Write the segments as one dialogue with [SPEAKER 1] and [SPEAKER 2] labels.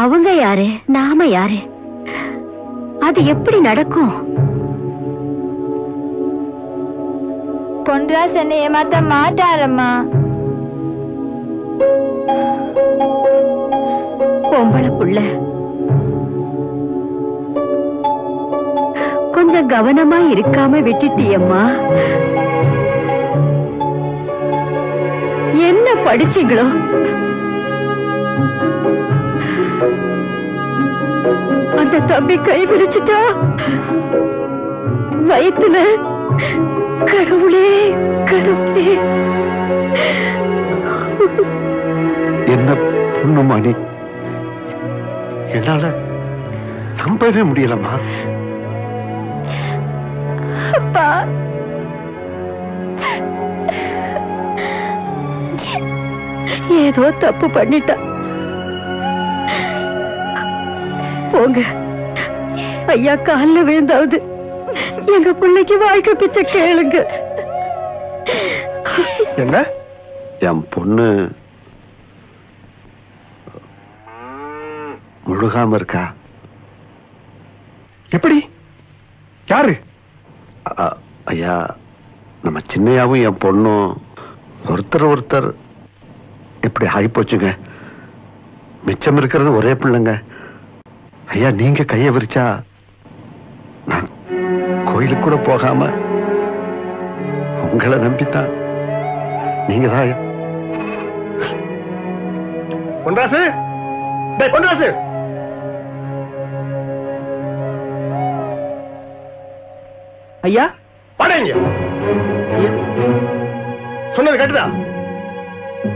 [SPEAKER 1] அவங்க யாரு, நாம யாரு? அது எப்படி நடக்கும்?
[SPEAKER 2] பொன்ராஸ் என்னை ஏமாத்த மாட்டாரம்மா.
[SPEAKER 1] பொம்பளை புள்ள, கொஞ்சம் கவனமா இருக்காம விட்டுட்டியம்மா. என்ன படிச்சீங்களோ? அந்த தம்பி கை விரிச்சிட்டா வயித்துல. கடவுளே கடவுளே,
[SPEAKER 3] என்ன பொண்ணுமானி, என்னால நம்பவே முடியலம்மா.
[SPEAKER 2] அப்பா,
[SPEAKER 1] ஏதோ தப்பு பண்ணிட்டா. போங்க, ஐயா காலில் விழுந்தாவது எங்க பிள்ளைக்கு வாழ்க்கை பிச்சை கேளுங்க.
[SPEAKER 3] என்ன? என் பொண்ணு முழுகாம இருக்கா. எப்படி? யாரு? ஐயா, நம்ம சின்னையாவும் என் பொண்ணும் ஒருத்தர் இப்படி ஆகிப்போச்சுங்க. மிச்சம் இருக்கிறது ஒரே பிள்ளைங்க. ஐயா, நீங்க கையை விரிச்சா நான் கோயிலுக்கு கூட போகாம உங்களை நம்பித்தான். நீங்க தான் பொன்ராசு. பொன்ராசு,
[SPEAKER 4] ஐயா
[SPEAKER 3] பாடுங்க. சொன்னது கேட்டுதா?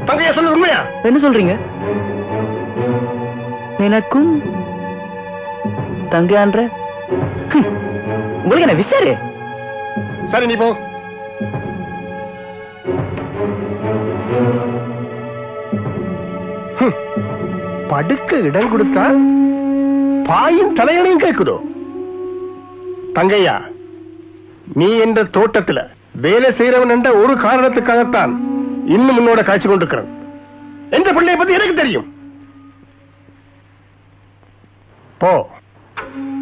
[SPEAKER 3] தங்கையா சொன்னது உண்மையா?
[SPEAKER 4] என்ன சொல்றீங்க? எனக்கும் தங்கையான்ற உங்களுக்கு என்ன விசாரு?
[SPEAKER 3] சரி, நீ போ. படுக்க இடம் கொடுத்தா பாயின் தலையணையும் கேக்குதோ? தங்கையா, நீ என்ற தோட்டத்துல வேலை செய்யறவன் என்ற ஒரு காரணத்துக்காகத்தான் இன்னும் முன்னோட காய்ச்சி கொண்டிருக்கிறேன். என்ற பிள்ளையை பத்தி எனக்கு தெரியும். போ,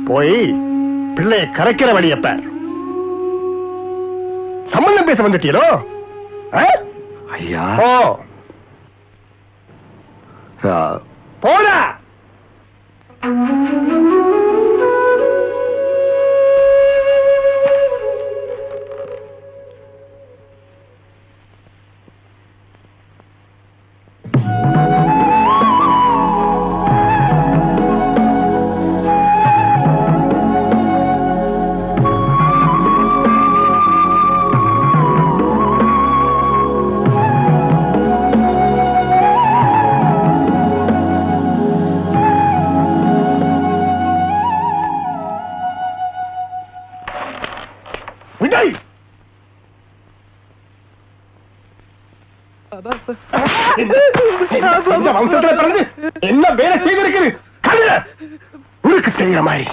[SPEAKER 3] போய் பிள்ளைய கரைக்கிற வழியப்ப சம்பந்தம் பேச வந்துட்டீரோ? ஐயா, போடா. என்ன வேலை செய்திருக்குது? உனக்கு தெரிகிற மாதிரி